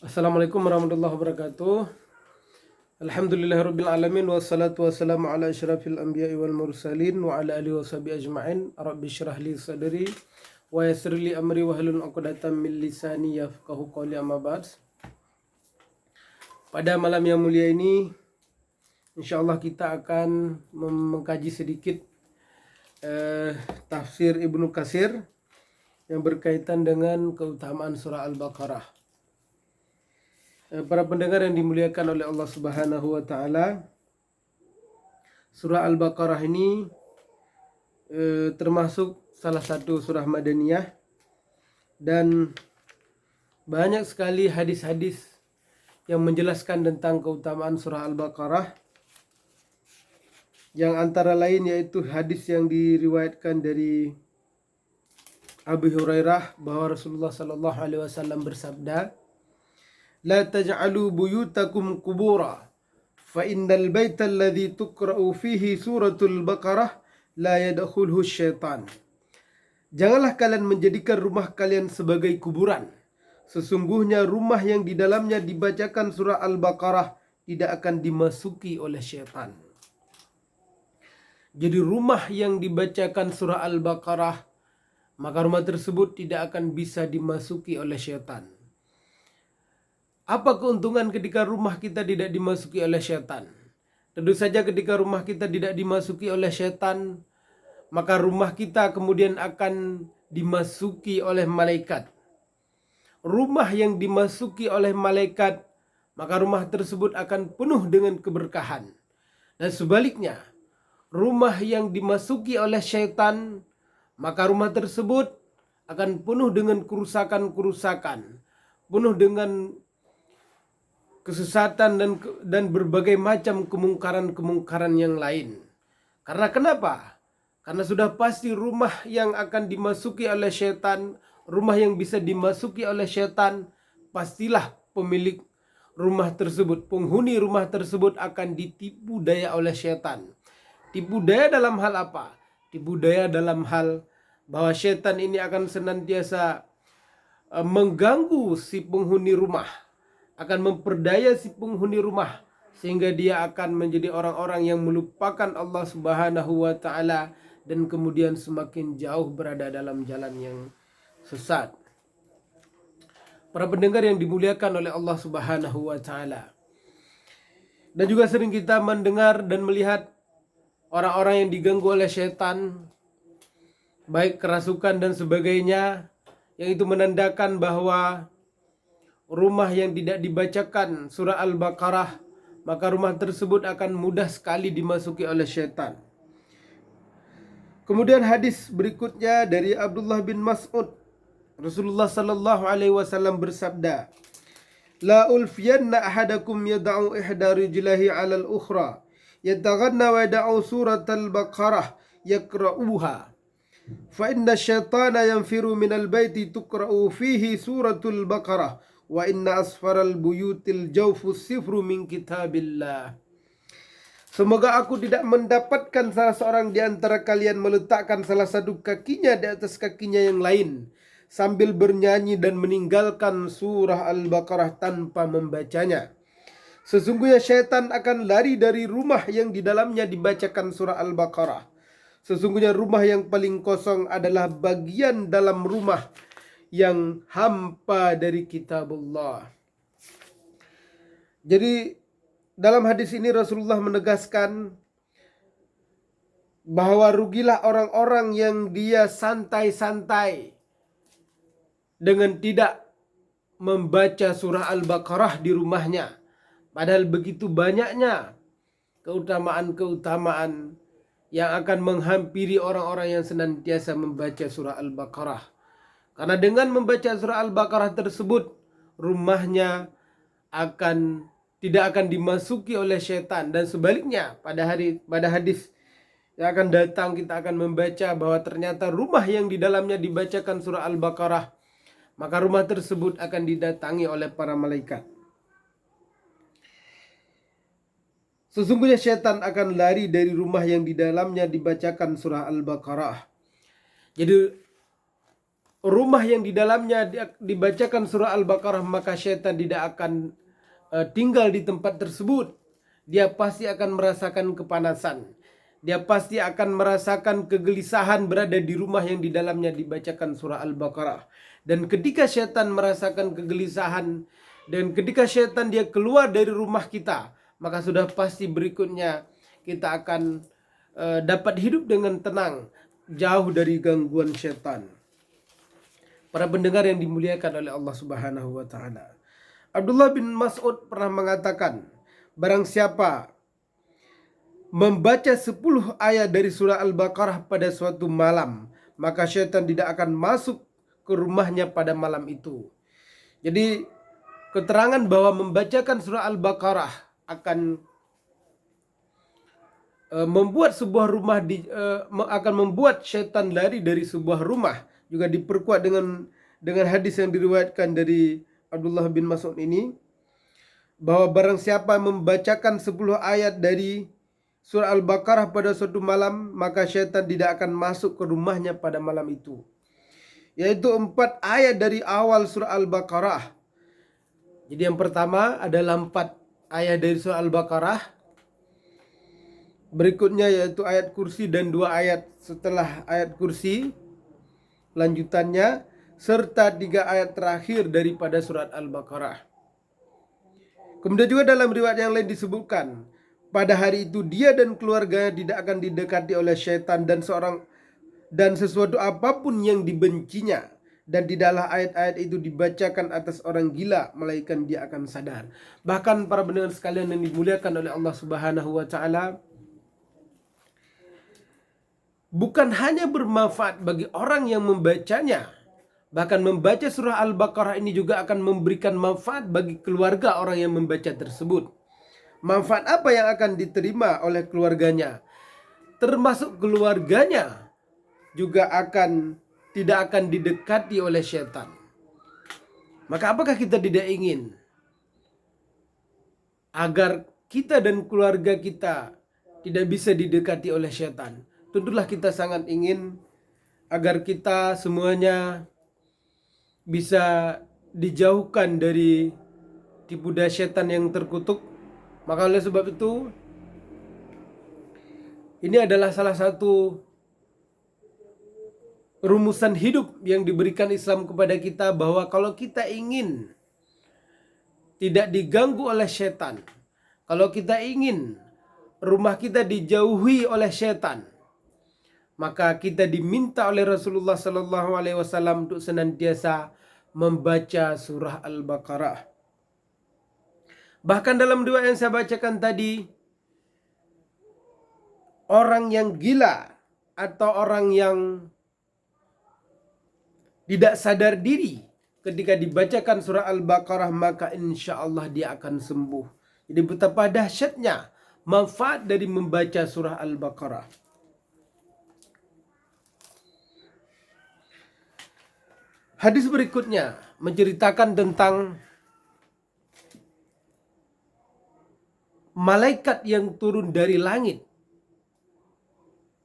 Assalamualaikum warahmatullahi wabarakatuh. Alhamdulillahirabbil alamin wassalatu wassalamu ala asyrafil anbiya'i wal mursalin wa ala alihi washabihi ajma'in. Rabbi shrah li sadri wa yassir li amri wahlul 'uqdatam min lisani yafqahu qawli, amma ba'd. Pada malam yang mulia ini insyaallah kita akan mengkaji sedikit tafsir Ibnu Katsir yang berkaitan dengan keutamaan surah Al-Baqarah. Para pendengar yang dimuliakan oleh Allah Subhanahu wa taala, surah Al-Baqarah ini termasuk salah satu surah Madaniyah dan banyak sekali hadis-hadis yang menjelaskan tentang keutamaan surah Al-Baqarah, yang antara lain yaitu hadis yang diriwayatkan dari Abu Hurairah bahwa Rasulullah sallallahu alaihi wasallam bersabda, "La taj'alu buyutakum qubura, fa innal baita alladhi tuqra'u fihi suratul Baqarah la yadkhuluhu syaitan." Janganlah kalian menjadikan rumah kalian sebagai kuburan. Sesungguhnya rumah yang di dalamnya dibacakan surah Al-Baqarah tidak akan dimasuki oleh syaitan. Jadi rumah yang dibacakan surah Al-Baqarah, maka rumah tersebut tidak akan bisa dimasuki oleh syaitan. Apa keuntungan ketika rumah kita tidak dimasuki oleh syaitan? Tentu saja ketika rumah kita tidak dimasuki oleh syaitan, maka rumah kita kemudian akan dimasuki oleh malaikat. Rumah yang dimasuki oleh malaikat, maka rumah tersebut akan penuh dengan keberkahan. Dan sebaliknya, rumah yang dimasuki oleh syaitan, maka rumah tersebut akan penuh dengan kerusakan-kerusakan, penuh dengan kesesatan dan berbagai macam kemungkaran-kemungkaran yang lain. Karena kenapa? Karena sudah pasti rumah yang akan dimasuki oleh syaitan, rumah yang bisa dimasuki oleh syaitan, pastilah pemilik rumah tersebut, penghuni rumah tersebut akan ditipu daya oleh syaitan. Tipu daya dalam hal apa? Tipu daya dalam hal bahwa syaitan ini akan senantiasa mengganggu si penghuni rumah, akan memperdaya si penghuni rumah, sehingga dia akan menjadi orang-orang yang melupakan Allah Subhanahu wa taala dan kemudian semakin jauh berada dalam jalan yang sesat. Para pendengar yang dimuliakan oleh Allah Subhanahu wa taala. Dan juga sering kita mendengar dan melihat orang-orang yang diganggu oleh syaitan, baik kerasukan dan sebagainya, yang itu menandakan bahwa rumah yang tidak dibacakan surah Al-Baqarah, maka rumah tersebut akan mudah sekali dimasuki oleh syaitan. Kemudian hadis berikutnya dari Abdullah bin Mas'ud, Rasulullah sallallahu alaihi wasallam bersabda, "La ulfiyanna ahadakum yad'u ihda rijlihi 'ala al-ukhra, yataghanna wa yad'u suratal Baqarah yaqra'uha. Fa inna syaitana yanfiru minal baiti tuqra'u fihi suratul Baqarah wa inna asfaral buyutil jawfus sifru min kitabillah." Semoga aku tidak mendapatkan salah seorang di antara kalian meletakkan salah satu kakinya di atas kakinya yang lain sambil bernyanyi dan meninggalkan surah Al-Baqarah tanpa membacanya. Sesungguhnya syaitan akan lari dari rumah yang di dalamnya dibacakan surah Al-Baqarah. Sesungguhnya rumah yang paling kosong adalah bagian dalam rumah yang hampa dari kitabullah. Jadi dalam hadis ini Rasulullah menegaskan bahwa rugilah orang-orang yang dia santai-santai dengan tidak membaca surah Al-Baqarah di rumahnya. Padahal begitu banyaknya keutamaan-keutamaan yang akan menghampiri orang-orang yang senantiasa membaca surah Al-Baqarah. Karena dengan membaca surah Al-Baqarah tersebut, rumahnya tidak akan dimasuki oleh syaitan. Dan sebaliknya, pada hadis yang akan datang kita akan membaca bahwa ternyata rumah yang di dalamnya dibacakan surah Al-Baqarah, maka rumah tersebut akan didatangi oleh para malaikat. Sesungguhnya syaitan akan lari dari rumah yang di dalamnya dibacakan surah Al-Baqarah. Jadi rumah yang di dalamnya dibacakan surah Al-Baqarah, maka syaitan tidak akan tinggal di tempat tersebut. Dia pasti akan merasakan kepanasan. Dia pasti akan merasakan kegelisahan berada di rumah yang di dalamnya dibacakan surah Al-Baqarah. Dan ketika syaitan merasakan kegelisahan, dan ketika syaitan dia keluar dari rumah kita, maka sudah pasti berikutnya kita akan dapat hidup dengan tenang, jauh dari gangguan syaitan. Para pendengar yang dimuliakan oleh Allah Subhanahu wa taala. Abdullah bin Mas'ud pernah mengatakan, barang siapa membaca 10 ayat dari surah Al-Baqarah pada suatu malam, maka syaitan tidak akan masuk ke rumahnya pada malam itu. Jadi keterangan bahwa membacakan surah Al-Baqarah akan membuat sebuah rumah akan membuat syaitan lari dari sebuah rumah, juga diperkuat dengan hadis yang diriwayatkan dari Abdullah bin Mas'ud ini, bahwa barang siapa membacakan 10 ayat dari surah Al-Baqarah pada suatu malam, maka syaitan tidak akan masuk ke rumahnya pada malam itu. Yaitu 4 ayat dari awal surah Al-Baqarah. Jadi yang pertama adalah 4 ayat dari surah Al-Baqarah. Berikutnya yaitu ayat kursi dan 2 ayat setelah ayat kursi lanjutannya, serta 3 ayat terakhir daripada surat Al-Baqarah. Kemudian juga dalam riwayat yang lain disebutkan, pada hari itu dia dan keluarganya tidak akan didekati oleh syaitan dan sesuatu apapun yang dibencinya. Dan tidaklah ayat-ayat itu dibacakan atas orang gila, melainkan dia akan sadar. Bahkan para pendengar sekalian yang dimuliakan oleh Allah Subhanahu wa taala, bukan hanya bermanfaat bagi orang yang membacanya, bahkan membaca surah Al-Baqarah ini juga akan memberikan manfaat bagi keluarga orang yang membaca tersebut. Manfaat apa yang akan diterima oleh keluarganya? Termasuk keluarganya juga tidak akan didekati oleh syaitan. Maka apakah kita tidak ingin agar kita dan keluarga kita tidak bisa didekati oleh syaitan? Tentulah kita sangat ingin agar kita semuanya bisa dijauhkan dari tipu daya syaitan yang terkutuk. Maka oleh sebab itu, ini adalah salah satu rumusan hidup yang diberikan Islam kepada kita, bahwa kalau kita ingin tidak diganggu oleh syaitan, kalau kita ingin rumah kita dijauhi oleh syaitan, maka kita diminta oleh Rasulullah SAW untuk senantiasa membaca surah Al-Baqarah. Bahkan dalam doa yang saya bacakan tadi, orang yang gila atau orang yang tidak sadar diri ketika dibacakan surah Al-Baqarah, maka insya Allah dia akan sembuh. Jadi betapa dahsyatnya manfaat dari membaca surah Al-Baqarah. Hadis berikutnya menceritakan tentang malaikat yang turun dari langit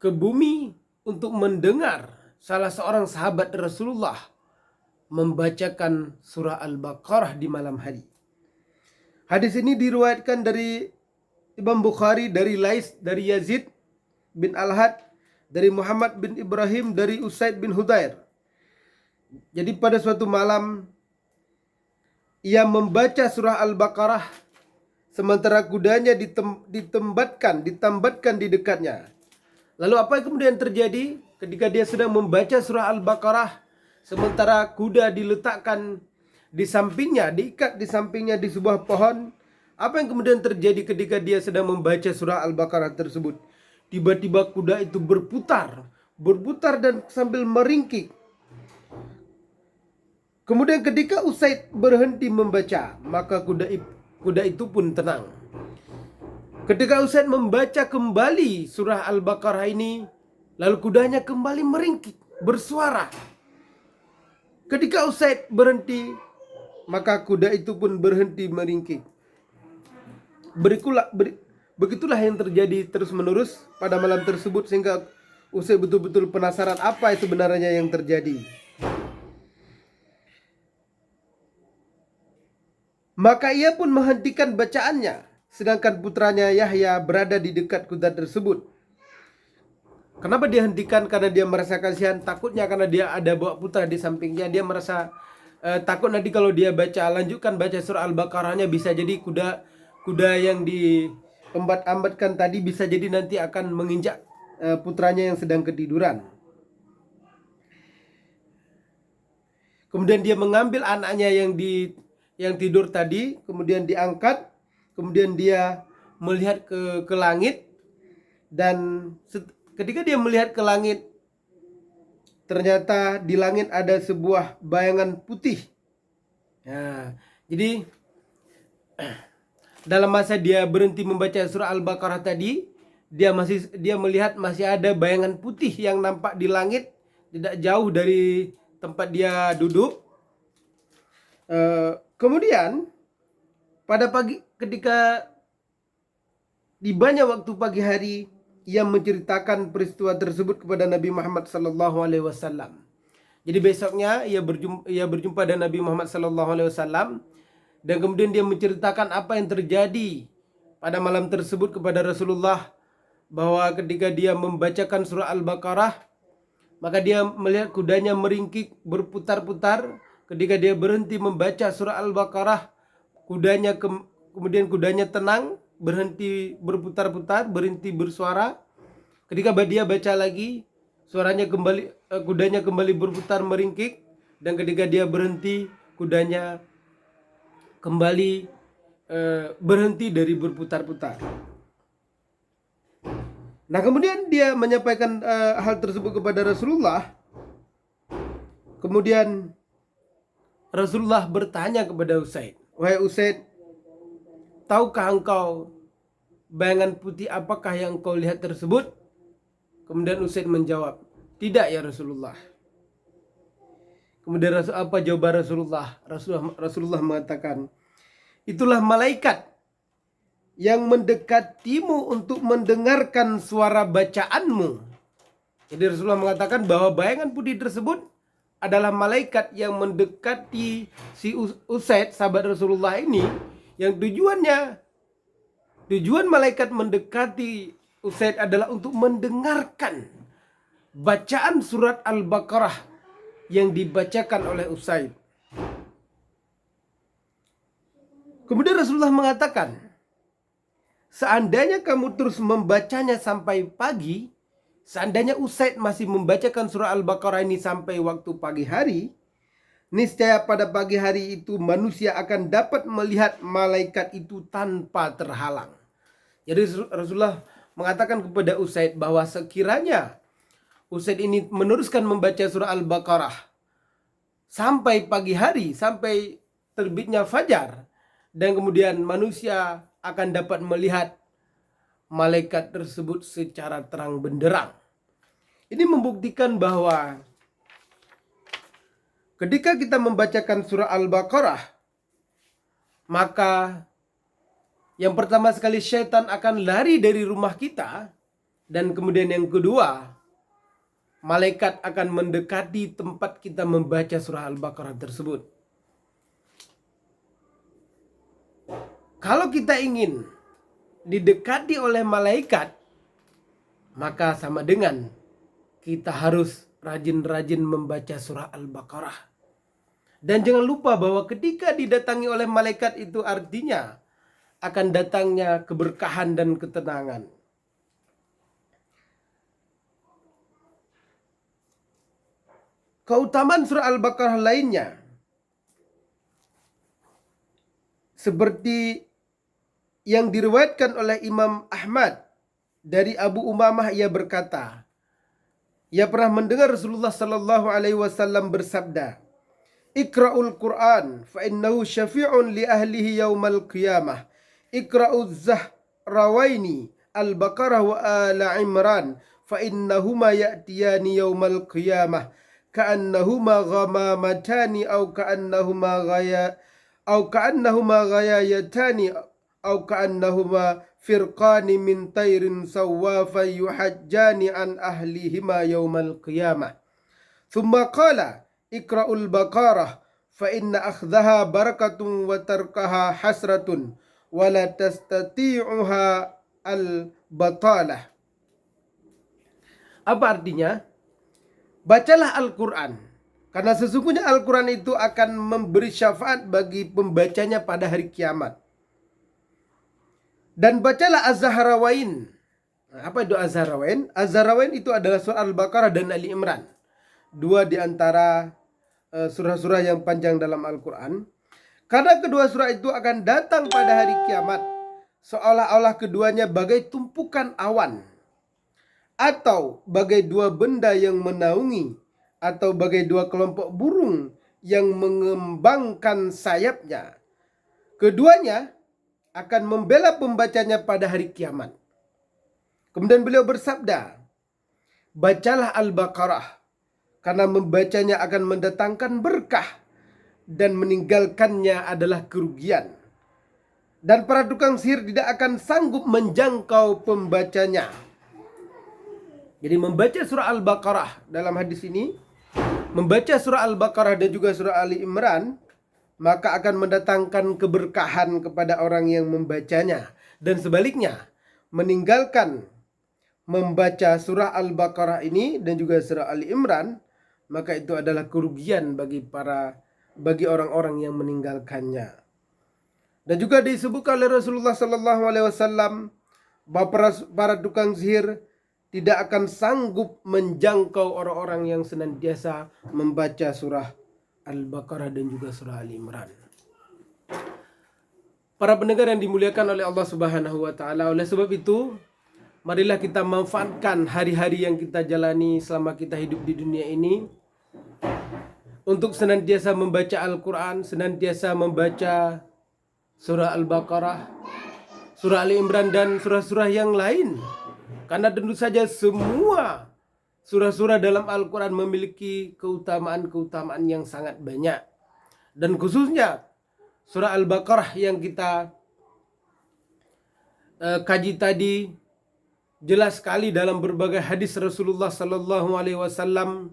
ke bumi untuk mendengar salah seorang sahabat Rasulullah membacakan surah Al-Baqarah di malam hari. Hadis ini diriwayatkan dari Imam Bukhari, dari Lais, dari Yazid bin Al-Had, dari Muhammad bin Ibrahim, dari Usaid bin Hudair. Jadi pada suatu malam ia membaca surah Al-Baqarah sementara kudanya ditambatkan di dekatnya. Lalu apa yang kemudian terjadi ketika dia sedang membaca surah Al-Baqarah sementara kuda diletakkan di sampingnya, diikat di sampingnya di sebuah pohon? Apa yang kemudian terjadi ketika dia sedang membaca surah Al-Baqarah tersebut? Tiba-tiba kuda itu berputar dan sambil meringkik. Kemudian ketika Usaid berhenti membaca, maka kuda itu pun tenang. Ketika Usaid membaca kembali surah Al-Baqarah ini, lalu kudanya kembali meringkik, bersuara. Ketika Usaid berhenti, maka kuda itu pun berhenti meringkik. Begitulah yang terjadi terus-menerus pada malam tersebut, sehingga Usaid betul-betul penasaran apa sebenarnya yang terjadi. Maka ia pun menghentikan bacaannya, sedangkan putranya Yahya berada di dekat kuda tersebut. Kenapa dia hentikan? Karena dia merasa kasihan, takutnya karena dia ada bawa putra di sampingnya, dia merasa takut nanti kalau dia lanjutkan baca surah Al-Baqarahnya, bisa jadi kuda yang diambat-ambatkan tadi bisa jadi nanti akan menginjak putranya yang sedang ketiduran. Kemudian dia mengambil anaknya yang tidur tadi, kemudian diangkat, kemudian dia melihat ke langit, dan ketika dia melihat ke langit, ternyata di langit ada sebuah bayangan putih. Nah, jadi dalam masa dia berhenti membaca surah Al-Baqarah tadi, dia melihat masih ada bayangan putih yang nampak di langit, tidak jauh dari tempat dia duduk. Kemudian pada ketika di banyak waktu pagi hari, ia menceritakan peristiwa tersebut kepada Nabi Muhammad SAW. Jadi besoknya ia berjumpa dengan Nabi Muhammad SAW, dan kemudian dia menceritakan apa yang terjadi pada malam tersebut kepada Rasulullah, bahwa ketika dia membacakan surah Al-Baqarah, maka dia melihat kudanya meringkik berputar-putar. Ketika dia berhenti membaca surah Al-Baqarah, kemudian kudanya tenang, berhenti berputar-putar, berhenti bersuara. Ketika dia baca lagi, kudanya kembali berputar meringkik, dan ketika dia berhenti, kudanya kembali berhenti dari berputar-putar. Nah, kemudian dia menyampaikan hal tersebut kepada Rasulullah. Kemudian Rasulullah bertanya kepada Usaid, "Wahai Usaid, tahukah engkau bayangan putih apakah yang engkau lihat tersebut?" Kemudian Usaid menjawab, "Tidak ya Rasulullah." Kemudian apa jawaban Rasulullah? Rasulullah mengatakan, "Itulah malaikat yang mendekatimu untuk mendengarkan suara bacaanmu." Jadi Rasulullah mengatakan bahwa bayangan putih tersebut adalah malaikat yang mendekati si Usaid, sahabat Rasulullah ini, yang tujuan malaikat mendekati Usaid adalah untuk mendengarkan bacaan surat Al-Baqarah yang dibacakan oleh Usaid. Kemudian Rasulullah mengatakan, seandainya kamu terus membacanya sampai pagi, seandainya Usaid masih membacakan surah Al-Baqarah ini sampai waktu pagi hari, niscaya pada pagi hari itu manusia akan dapat melihat malaikat itu tanpa terhalang. Jadi Rasulullah mengatakan kepada Usaid bahwa sekiranya Usaid ini meneruskan membaca surah Al-Baqarah sampai pagi hari, sampai terbitnya fajar, dan kemudian manusia akan dapat melihat malaikat tersebut secara terang benderang. Ini membuktikan bahwa ketika kita membacakan surah Al-Baqarah, maka yang pertama sekali syaitan akan lari dari rumah kita, dan kemudian yang kedua, malaikat akan mendekati tempat kita membaca surah Al-Baqarah tersebut. Kalau kita ingin didekati oleh malaikat, maka sama dengan kita harus rajin-rajin membaca surah Al-Baqarah. Dan jangan lupa bahwa ketika didatangi oleh malaikat itu artinya akan datangnya keberkahan dan ketenangan. Keutamaan surah Al-Baqarah lainnya, seperti yang diriwayatkan oleh Imam Ahmad dari Abu Umamah, ia berkata, ia pernah mendengar Rasulullah sallallahu alaihi wasallam bersabda, "Iqra'ul Qur'an fa innahu syafi'un li ahlihi yaumal qiyamah. Iqra'uz Zahrawaini Al-Baqarah wa Ala Imran fa innahuma ya'tiyani yaumal qiyamah ka'annahuma ghamamatani aw ka'annahuma ghayayatani aw ka'annahuma firqani min tayrin sawwafa yuhajjani an ahlihima yaumal qiyamah." Thumma qala, "Iqra'ul Baqarah fa inna akhdaha barakatun wa tarkaha hasratun wa la tastati'uha al-batalah. Apa artinya? Bacalah Al-Quran, karena sesungguhnya Al-Quran itu akan memberi syafaat bagi pembacanya pada hari kiamat. Dan bacalah Az-Zahrawain. Apa itu Az-Zahrawain? Az-Zahrawain itu adalah surah Al-Baqarah dan Ali Imran, dua di antara surah-surah yang panjang dalam Al-Quran. Karena kedua surah itu akan datang pada hari kiamat, seolah-olah keduanya bagai tumpukan awan, atau bagai dua benda yang menaungi, atau bagai dua kelompok burung yang mengembangkan sayapnya. Keduanya akan membela pembacanya pada hari kiamat. Kemudian beliau bersabda, bacalah Al-Baqarah, karena membacanya akan mendatangkan berkah, dan meninggalkannya adalah kerugian. Dan para tukang sihir tidak akan sanggup menjangkau pembacanya. Jadi membaca surah Al-Baqarah dalam hadis ini, membaca surah Al-Baqarah dan juga surah Ali Imran, maka akan mendatangkan keberkahan kepada orang yang membacanya. Dan sebaliknya, meninggalkan membaca surah Al-Baqarah ini dan juga surah Ali Imran, maka itu adalah kerugian bagi orang-orang yang meninggalkannya. Dan juga disebutkan oleh Rasulullah SAW bahwa para tukang sihir tidak akan sanggup menjangkau orang-orang yang senantiasa membaca surah Al-Baqarah dan juga surah Ali Imran. Para pendengar yang dimuliakan oleh Allah Subhanahu wa taala, oleh sebab itu marilah kita manfaatkan hari-hari yang kita jalani selama kita hidup di dunia ini untuk senantiasa membaca Al-Quran, senantiasa membaca surah Al-Baqarah, surah Ali Imran dan surah-surah yang lain. Karena tentu saja semua surah-surah dalam Al-Quran memiliki keutamaan-keutamaan yang sangat banyak. Dan khususnya surah Al-Baqarah yang kita kaji tadi, jelas sekali dalam berbagai hadis Rasulullah SAW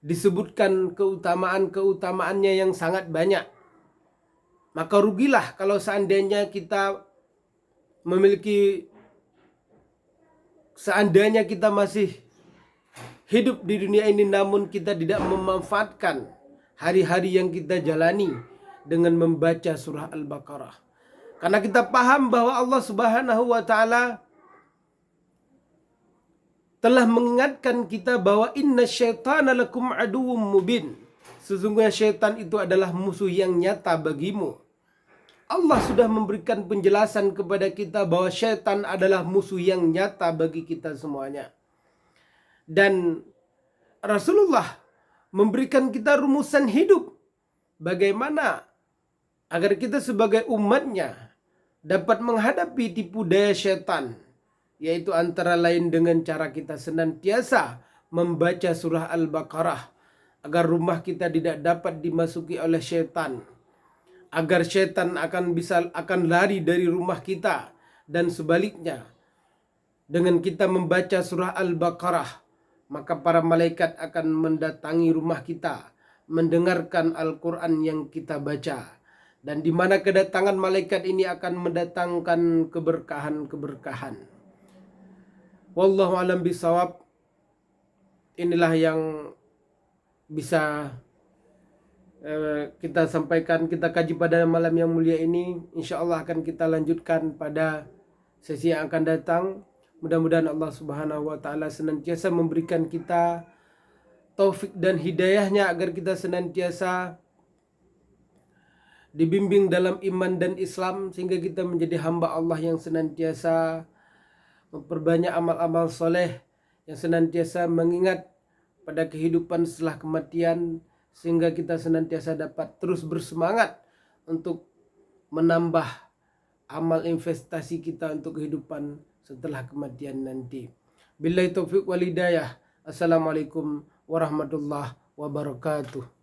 disebutkan keutamaan-keutamaannya yang sangat banyak. Maka rugilah kalau seandainya kita masih hidup di dunia ini namun kita tidak memanfaatkan hari-hari yang kita jalani dengan membaca surah Al-Baqarah. Karena kita paham bahwa Allah Subhanahu wa taala telah mengingatkan kita bahwa inna syaitana lakum aduwwum mubin. Sesungguhnya syaitan itu adalah musuh yang nyata bagimu. Allah sudah memberikan penjelasan kepada kita bahwa syaitan adalah musuh yang nyata bagi kita semuanya. Dan Rasulullah memberikan kita rumusan hidup bagaimana agar kita sebagai umatnya dapat menghadapi tipu daya syaitan, yaitu antara lain dengan cara kita senantiasa membaca surah Al-Baqarah agar rumah kita tidak dapat dimasuki oleh syaitan, agar syaitan akan lari dari rumah kita, dan sebaliknya dengan kita membaca surah Al-Baqarah maka para malaikat akan mendatangi rumah kita mendengarkan Al-Quran yang kita baca, dan di mana kedatangan malaikat ini akan mendatangkan keberkahan-keberkahan. Wallahu alam bisawab. Inilah yang bisa kita sampaikan, kita kaji pada malam yang mulia ini. Insya Allah akan kita lanjutkan pada sesi yang akan datang. Mudah-mudahan Allah Subhanahu wa taala senantiasa memberikan kita taufik dan hidayahnya agar kita senantiasa dibimbing dalam iman dan Islam, sehingga kita menjadi hamba Allah yang senantiasa memperbanyak amal-amal soleh, yang senantiasa mengingat pada kehidupan setelah kematian, sehingga kita senantiasa dapat terus bersemangat untuk menambah amal investasi kita untuk kehidupan setelah kematian nanti. Billahi taufiq wal hidayah. Assalamualaikum warahmatullahi wabarakatuh.